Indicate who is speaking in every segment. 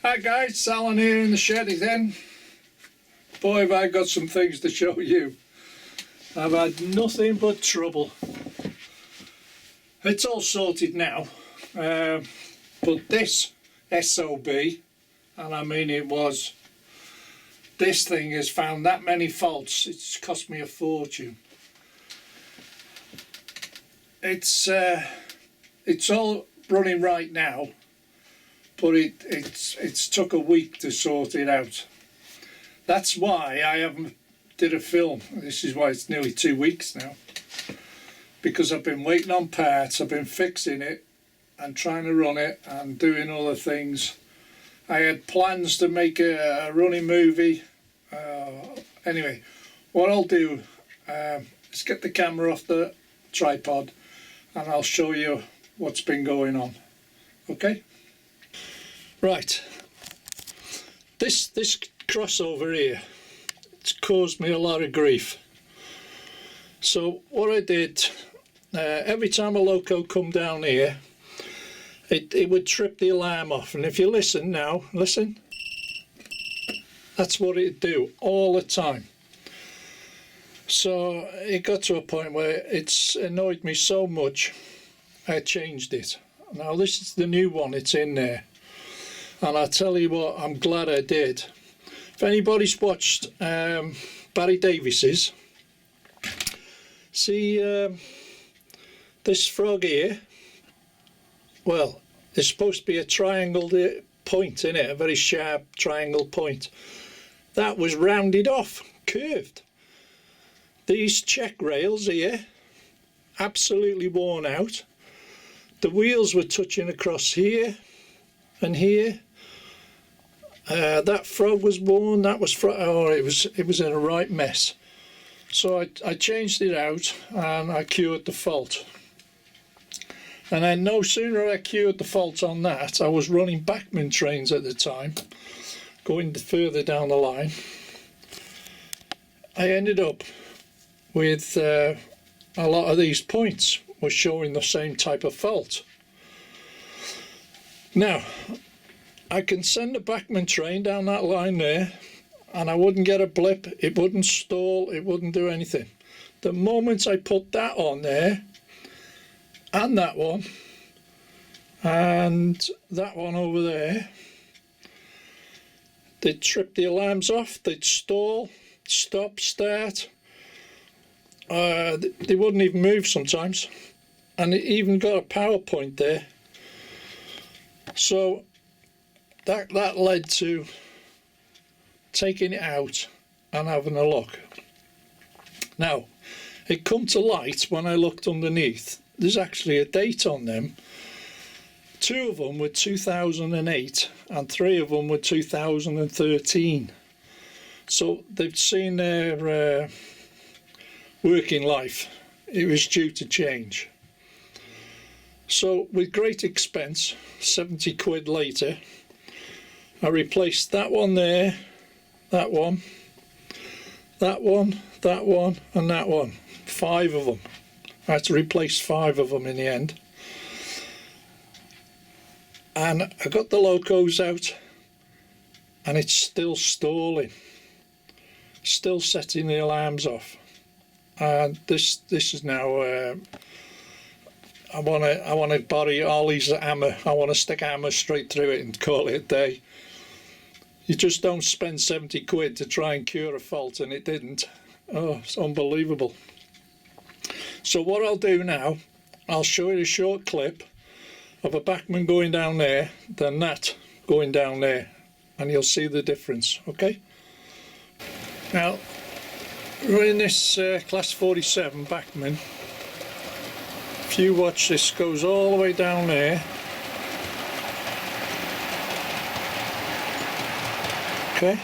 Speaker 1: Hi guys, Alan here in the shed again. Boy, have I got some things to show you. I've had nothing but trouble. It's all sorted now, but this SOB, and I mean this thing has found that many faults, it's cost me a fortune. It's all running right now, but it's took a week to sort it out. That's why I haven't did a film. This is why it's nearly 2 weeks now, because I've been waiting on parts, I've been fixing it and trying to run it and doing other things. I had plans to make a running movie. Anyway, what I'll do is get the camera off the tripod and I'll show you what's been going on. Okay? Right. This crossover here, it's caused me a lot of grief. So what I did, every time a loco come down here, it would trip the alarm off, and if you listen now, listen, that's what it'd do all the time. So it got to a point where it's annoyed me so much, I changed it. Now this is the new one, it's in there, and I'll tell you what, I'm glad I did. If anybody's watched Barry Davies's, see this frog here, well, there's supposed to be a triangle point in it, a very sharp triangle point. That was rounded off, curved. These check rails here, absolutely worn out. The wheels were touching across here and here. That frog was worn, that was it was in a right mess. So I changed it out and I cured the fault. And then no sooner I cured the fault on that, I was running Bachmann trains at the time, going further down the line. I ended up with a lot of these points were showing the same type of fault. Now, I can send a Bachmann train down that line there and I wouldn't get a blip, it wouldn't stall, it wouldn't do anything. The moment I put that on there, and that one over there, they'd trip the alarms off, they'd stall, stop, start. They wouldn't even move sometimes, and it even got a power point there. So that led to taking it out and having a look. Now, it come to light when I looked underneath. There's actually a date on them. 2 of them were 2008 and 3 of them were 2013. So they've seen their working life. It was due to change. So with great expense, 70 quid later, I replaced that one there, that one, that one, that one and that one. 5 of them. I had to replace 5 of them in the end. And I got the locos out and it's still stalling, still setting the alarms off. And this is now I want to bury Ollie's hammer. I want to stick a hammer straight through it and call it a day. You just don't spend 70 quid to try and cure a fault, and it didn't. Oh, it's unbelievable. So what I'll do now, I'll show you a short clip of a Bachmann going down there, then that going down there, and you'll see the difference, okay? Now, running this Class 47 Bachmann, if you watch, this goes all the way down there. Okay?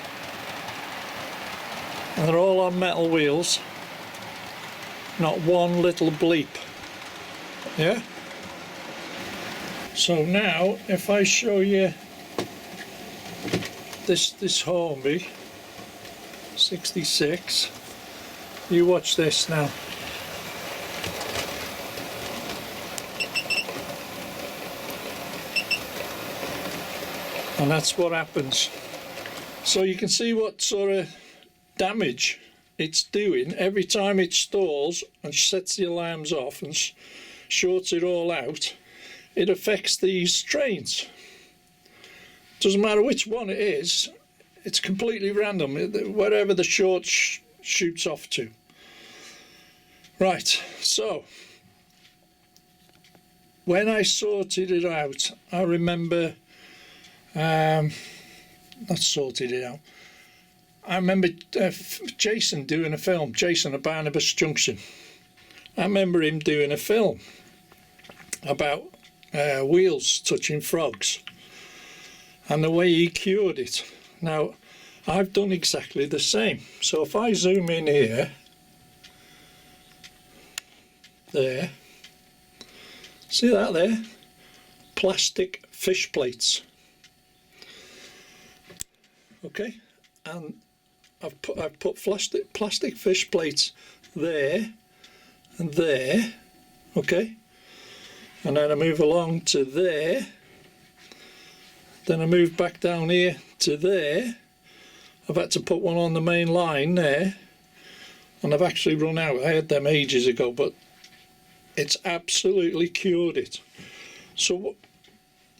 Speaker 1: And they're all on metal wheels. Not one little bleep. Yeah? So now if I show you this Hornby 66, you watch this now. and that's what happens. So you can see what sort of damage it's doing every time it stalls and sets the alarms off and shorts it all out. It affects these trains. Doesn't matter which one it is, it's completely random, wherever the short shoots off to. Right, so when I sorted it out, I remember, not sorted it out, I remember Jason doing a film, Jason at Barnabas Junction. I remember him doing a film about wheels touching frogs and the way he cured it. Now, I've done exactly the same. So if I zoom in here, there, see that there? Plastic fish plates. Okay, and I've put plastic fish plates there and there, okay, and then I move along to there, then I move back down here to there. I've had to put one on the main line there, and I've actually run out. I had them ages ago, but it's absolutely cured it. So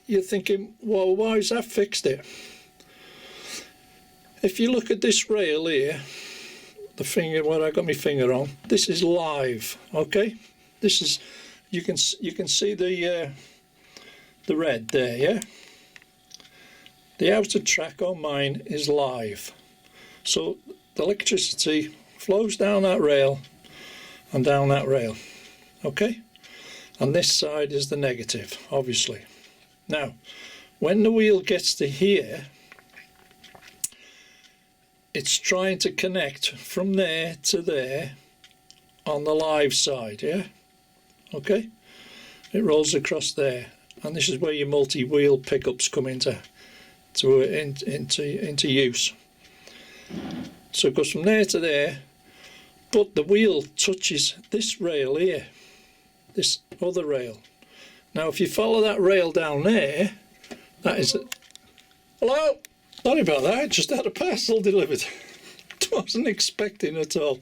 Speaker 1: you're thinking, well, why has that fixed it? If you look at this rail here, the finger, what I got my finger on, this is live, okay? This is, you can see the red there, yeah? The outer track on mine is live. So the electricity flows down that rail and down that rail, okay? And this side is the negative, obviously. Now, when the wheel gets to here, it's trying to connect from there to there on the live side, yeah? Okay? It rolls across there, and this is where your multi-wheel pickups come into use. So it goes from there to there, but the wheel touches this rail here, this other rail. Now if you follow that rail down there, that is it. Hello? Sorry about that, I just had a parcel delivered. Wasn't expecting at all.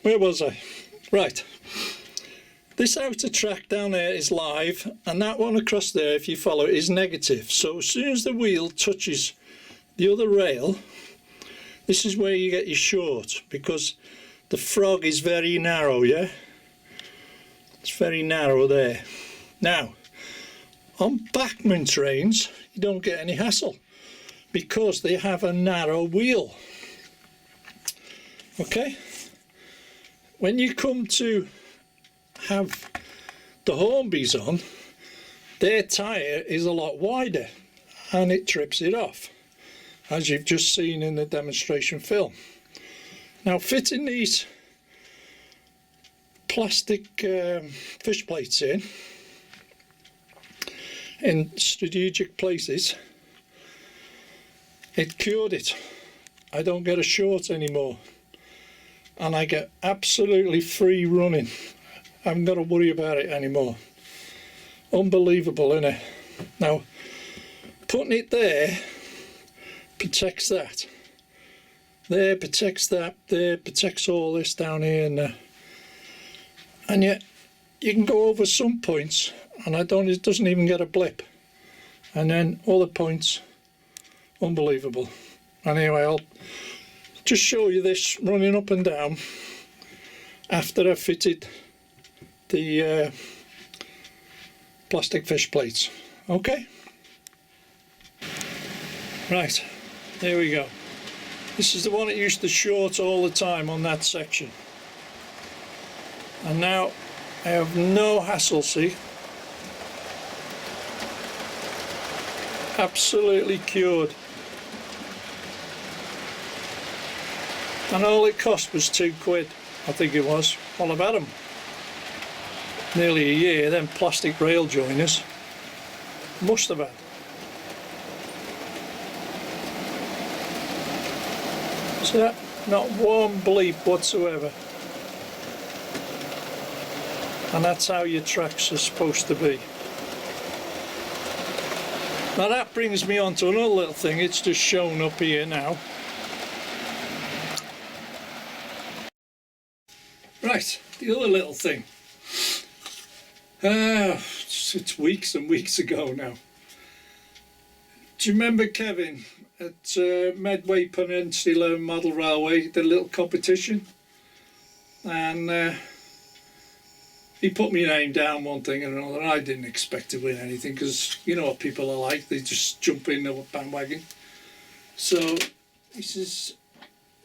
Speaker 1: Where was I? Right. This outer track down there is live, and that one across there, if you follow it, is negative. So as soon as the wheel touches the other rail, this is where you get your short, because the frog is very narrow, yeah? It's very narrow there. Now, on Bachmann trains, you don't get any hassle, because they have a narrow wheel. Okay? When you come to have the Hornbys on, their tyre is a lot wider and it trips it off, as you've just seen in the demonstration film. Now fitting these plastic fish plates in strategic places, it cured it. I don't get a short anymore, and I get absolutely free running. I haven't got to worry about it anymore. Unbelievable, isn't it? Now, putting it there protects that. There protects that. There protects all this down here and there. And yet, you can go over some points, and it doesn't even get a blip. And then other points, unbelievable. Anyway, I'll just show you this running up and down after I've fitted the plastic fish plates. Okay? Right, there we go. This is the one that used to short all the time on that section. And now I have no hassle, see? Absolutely cured. And all it cost was £2, I think it was. Well, I've had them nearly a year, them plastic rail joiners. Must have had. See that? Not one bleep whatsoever. And that's how your tracks are supposed to be. Now that brings me on to another little thing. It's just shown up here now. Right, the other little thing. It's weeks and weeks ago now. Do you remember Kevin at Medway Peninsula Model Railway, the little competition? And he put my name down one thing and another. I didn't expect to win anything because you know what people are like, they just jump in the bandwagon. So he says,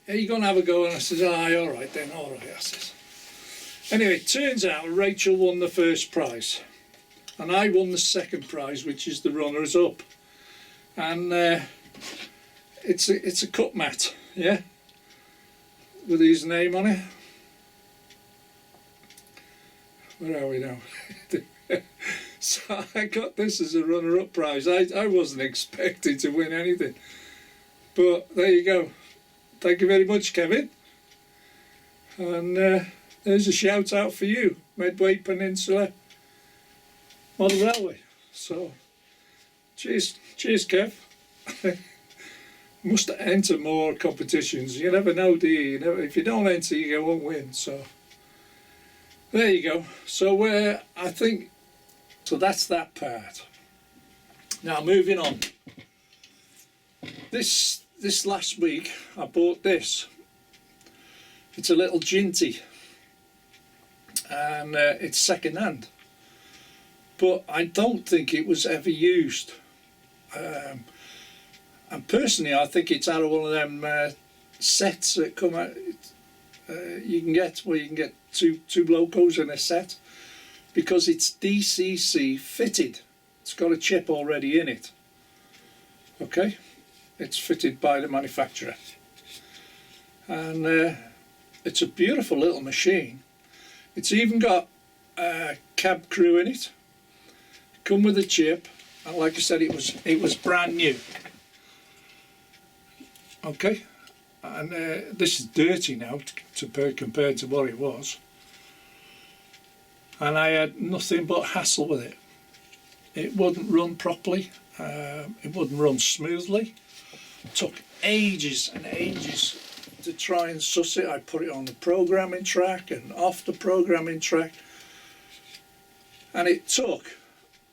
Speaker 1: are you going to have a go? And I says, aye, all right then, all right, I says. Anyway, it turns out Rachel won the first prize and I won the second prize, which is the runners up. And it's a cut mat, yeah, with his name on it. Where are we now? So I got this as a runner-up prize. I wasn't expecting to win anything, but there you go. Thank you very much, Kevin. And there's a shout out for you, Medway Peninsula Model Railway. So cheers, Kev. Must enter more competitions. You never know, do you? If you don't enter, you won't win. So there you go. So I think, so that's that part. Now moving on. This last week I bought this. It's a little Ginty, and it's second hand. But I don't think it was ever used. And personally, I think it's out of one of them sets that come out. You can get where you can get two locos in a set, because it's DCC fitted. It's got a chip already in it. Okay, it's fitted by the manufacturer, and it's a beautiful little machine. It's even got a cab crew in it. Come with a chip, and like I said, it was brand new. Okay, and this is dirty now compared to what it was, and I had nothing but hassle with it. It wouldn't run properly, it wouldn't run smoothly. It took ages and ages to try and suss it. I put it on the programming track and off the programming track, and it took,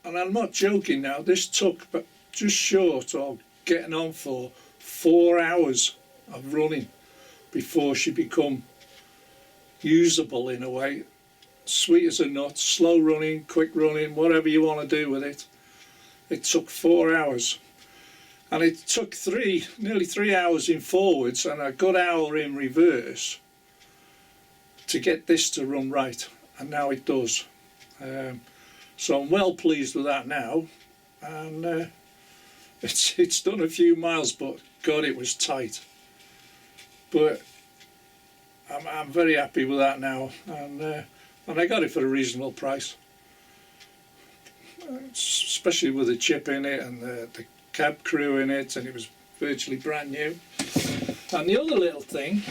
Speaker 1: and I'm not joking now, this took but just short of getting on for 4 hours of running before she become usable in a way. Sweet as a nut, slow running, quick running, whatever you want to do with it. It took 4 hours, and it took nearly 3 hours in forwards and a good hour in reverse to get this to run right, and now it does. So I'm well pleased with that now, and it's done a few miles, but God, it was tight. But I'm very happy with that now, and I got it for a reasonable price, especially with the chip in it and the cab crew in it, and it was virtually brand new. And the other little thing,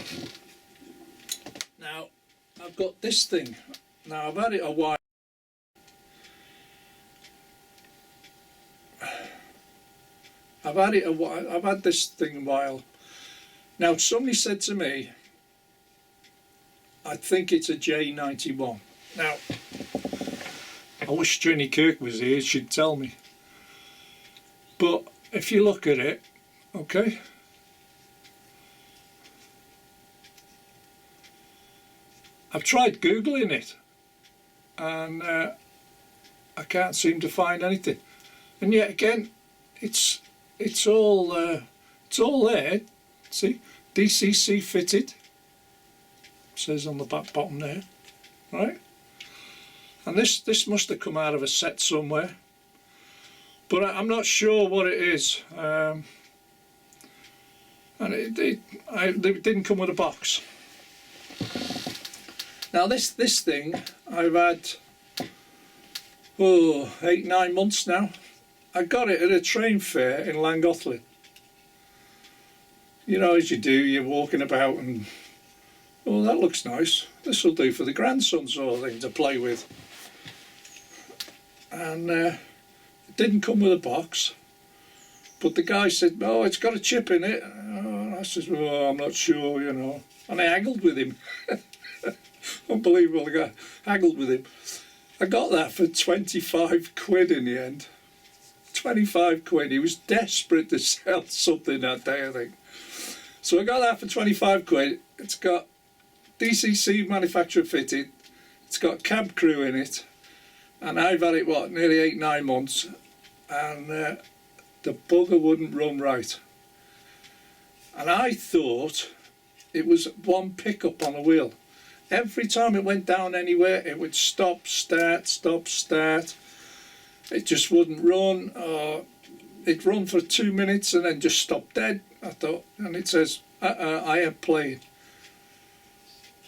Speaker 1: now I've got this thing. Now I've had it a while. I've had this thing a while. Now somebody said to me, I think it's a J91. Now, I wish Jenny Kirk was here, she'd tell me. But if you look at it, okay, I've tried Googling it, and I can't seem to find anything. And yet again, it's all there. See, DCC fitted. Says on the back bottom there, right? And this must have come out of a set somewhere, but I'm not sure what it is. And it didn't come with a box. Now this thing I've had 8-9 months now. I got it at a train fair in Llangollen. You know, as you do, you're walking about and, oh, that looks nice. This will do for the grandson sort of thing to play with. And it didn't come with a box. But the guy said, "Oh, it's got a chip in it." And I said, "Oh, I'm not sure, you know." And I haggled with him. Unbelievable, the guy haggled with him. I got that for 25 quid in the end. 25 quid. He was desperate to sell something that day, I think. So I got that for 25 quid. It's got DCC manufacturer fitted. It's got cab crew in it. And I've had it, what, nearly 8-9 months. And the bugger wouldn't run right. And I thought it was one pickup on a wheel. Every time it went down anywhere, it would stop, start, stop, start. It just wouldn't run. It'd run for 2 minutes and then just stop dead. I thought, and it says, I am playing.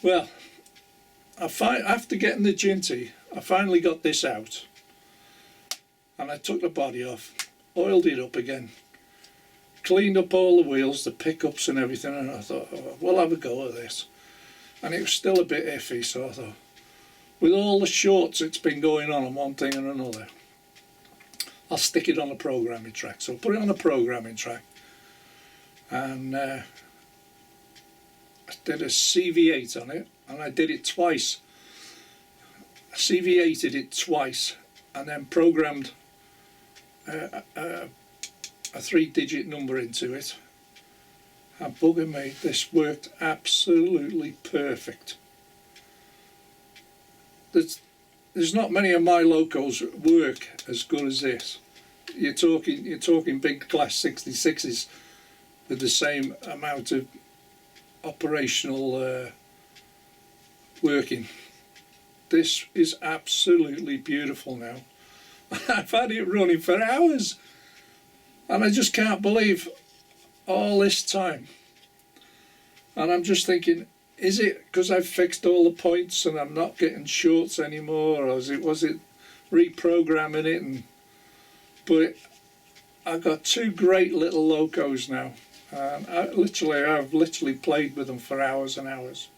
Speaker 1: Well, after getting the Ginty, I finally got this out. And I took the body off, oiled it up again, cleaned up all the wheels, the pickups and everything, and I thought, oh, we'll have a go at this. And it was still a bit iffy, so I thought, with all the shorts it's been going on one thing and another, I'll stick it on a programming track. So I put it on a programming track, and I did a CV8 on it, and I did it twice. I CV8'd it twice, and then programmed a 3-digit number into it. And bugger me, this worked absolutely perfect. There's not many of my locos work as good as this. You're talking big class 66s with the same amount of operational working. This is absolutely beautiful now. I've had it running for hours, and I just can't believe all this time. And I'm just thinking, is it because I've fixed all the points and I'm not getting shorts anymore, or was it reprogramming it? But I've got 2 great little locos now, and I've literally played with them for hours and hours.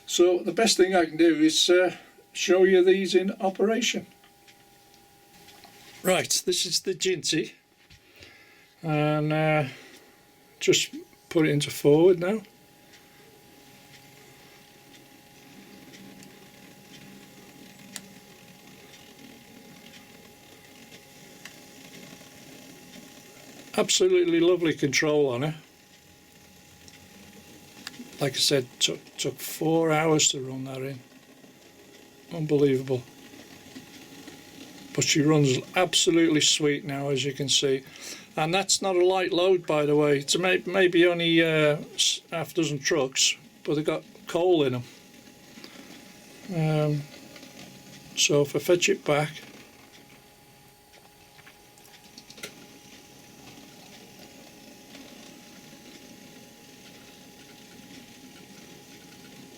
Speaker 1: So the best thing I can do is show you these in operation. Right, this is the Ginty, and just put it into forward now. Absolutely lovely control on it. Like I said, took 4 hours to run that in. Unbelievable. But she runs absolutely sweet now, as you can see. And that's not a light load, by the way. It's maybe only half a dozen trucks, but they've got coal in them. So if I fetch it back,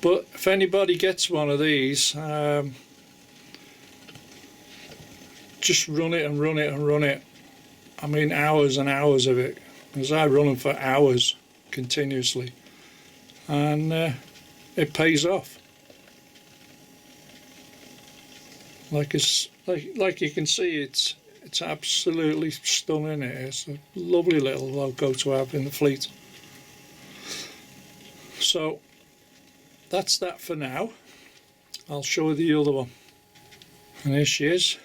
Speaker 1: but if anybody gets one of these, just run it and run it and run it. I mean, hours and hours of it, because I run them for hours continuously, and it pays off. Like you can see, it's absolutely stunning. It's a lovely little loco to have in the fleet. So that's that for now. I'll show you the other one, and here she is.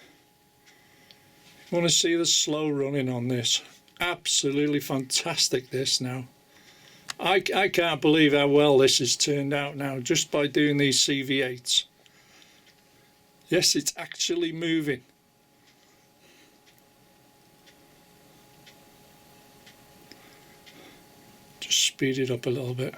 Speaker 1: You want to see the slow running on this? Absolutely fantastic this now. I can't believe how well this has turned out now just by doing these CV8s. Yes, it's actually moving. Just speed it up a little bit.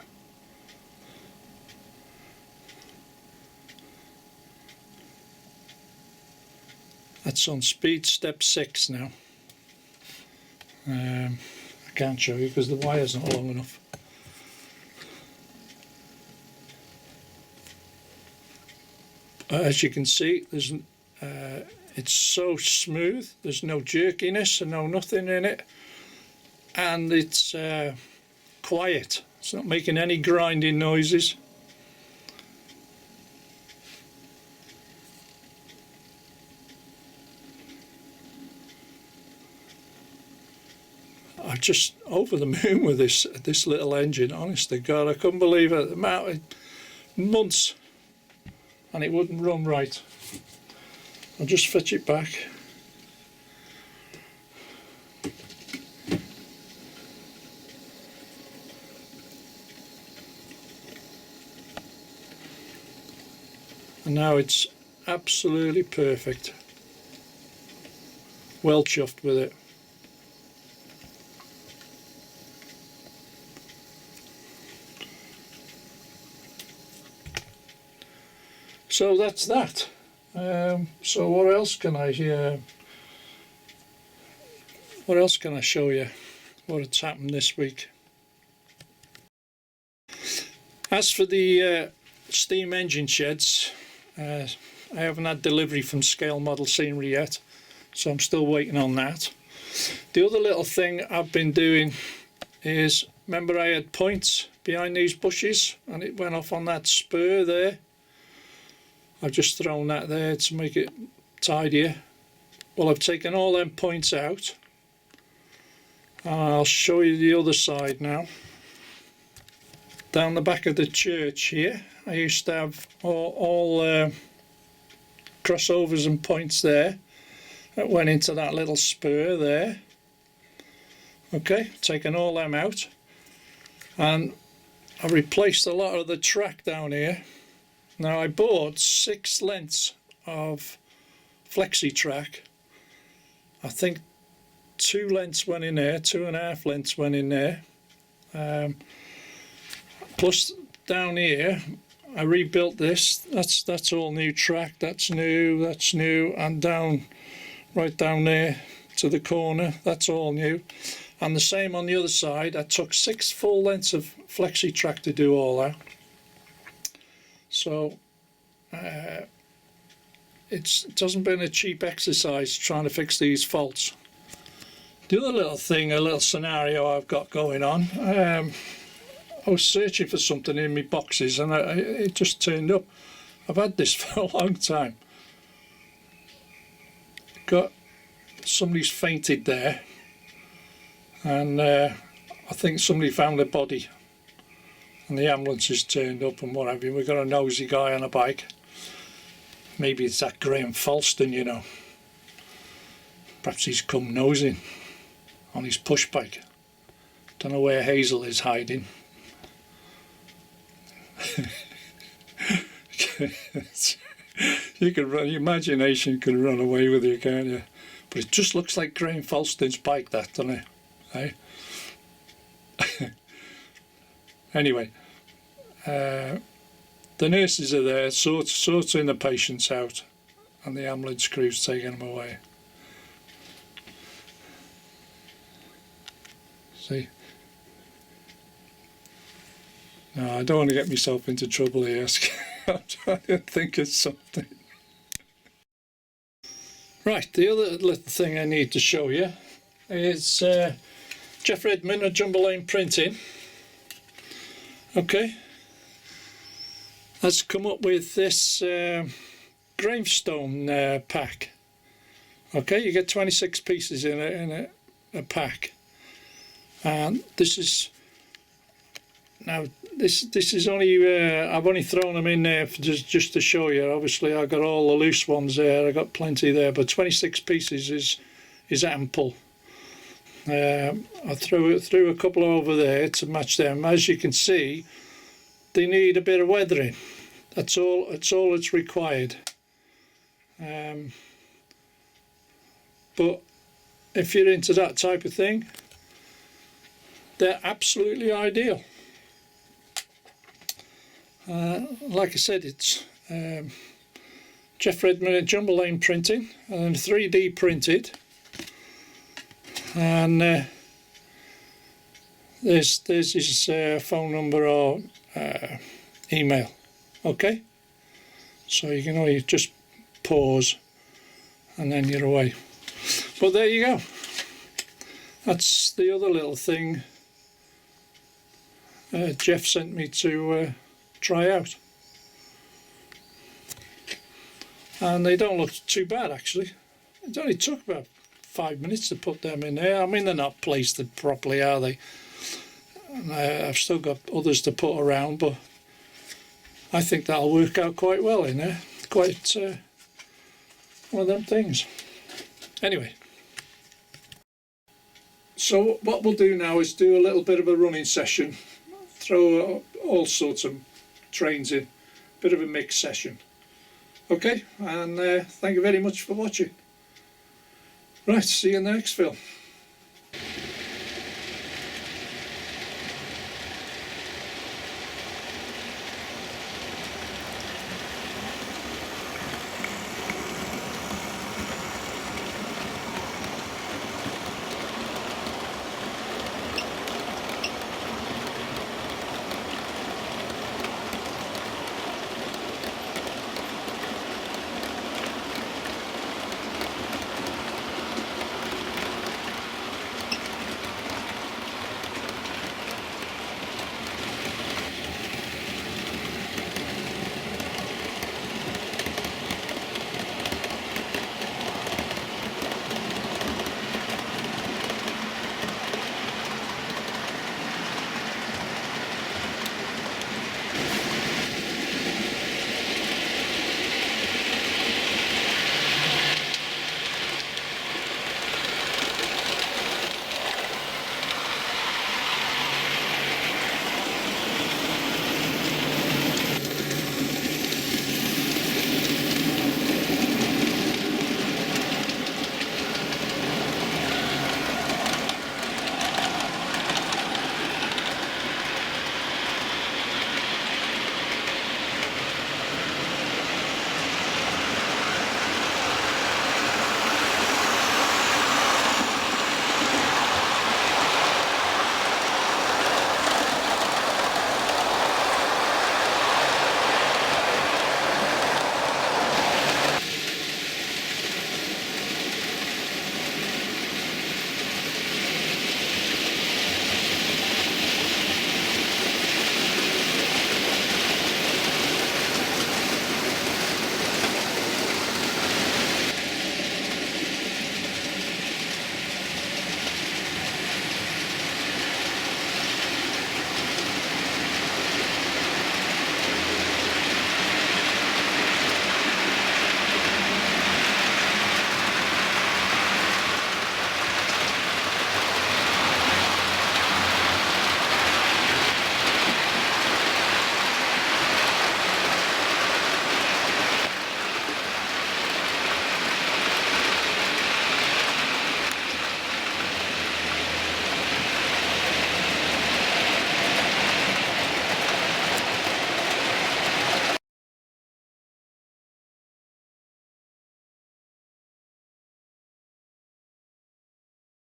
Speaker 1: That's on speed step 6 now. I can't show you because the wire's not long enough. As you can see, it's so smooth. There's no jerkiness and no nothing in it, and it's quiet. It's not making any grinding noises. just over the moon with this little engine. Honest to God, I couldn't believe it. The amount of months, and it wouldn't run right. I'll just fetch it back. And now it's absolutely perfect. Well chuffed with it. So that's that. So what else can I show you? What's happened this week? As for the steam engine sheds, I haven't had delivery from Scale Model Scenery yet, so I'm still waiting on that. The other little thing I've been doing is, remember I had points behind these bushes and it went off on that spur there? I've just thrown that there to make it tidier. Well, I've taken all them points out. I'll show you the other side now. Down the back of the church here, I used to have all crossovers and points there that went into that little spur there. Okay, taken all them out, and I replaced a lot of the track down here. Now I bought 6 lengths of flexi track. I think 2 lengths went in there, 2.5 lengths went in there. Plus down here I rebuilt this. That's all new track. That's new, and down right down there to the corner, that's all new. And the same on the other side. I took 6 full lengths of flexi track to do all that. So it hasn't been a cheap exercise trying to fix these faults. The other little thing, a little scenario I've got going on, I was searching for something in my boxes and it just turned up. I've had this for a long time. Somebody's fainted there, and I think somebody found a body. And the ambulance has turned up and what have you. We've got a nosy guy on a bike. Maybe it's that Graham Falston, you know. Perhaps he's come nosing on his push bike. Don't know where Hazel is hiding. You can run, your imagination can run away with you, can't you? But it just looks like Graham Falston's bike, that, doesn't it? Eh? Anyway, the nurses are there sorting the patients out, and the ambulance crew's taking them away. See? No, I don't want to get myself into trouble here. I'm trying to think of something. Right, the other little thing I need to show you is Jeff Redmond of Jumbo Lane Printing. Okay, has come up with this gravestone pack. Okay, you get 26 pieces in a pack, and this is only I've only thrown them in there for just to show you. Obviously I got all the loose ones there, I got plenty there, but 26 pieces is ample. I threw a couple over there to match them. As you can see, they need a bit of weathering. That's all it's required. But if you're into that type of thing, they're absolutely ideal. Like I said, it's Jeff Redmond at Jumbo Lane Printing, and 3D printed. And there's his phone number or email. Okay, so you can only just pause and then you're away. But there you go. That's the other little thing Jeff sent me to try out, and they don't look too bad actually. It only took about 5 minutes to put them in there. I mean, they're not placed properly, are they? And I've still got others to put around, but I think that'll work out quite well in there. Quite one of them things. Anyway, so what we'll do now is do a little bit of a running session, throw all sorts of trains in, bit of a mix session. Okay, and thank you very much for watching. Right, see you in the next film.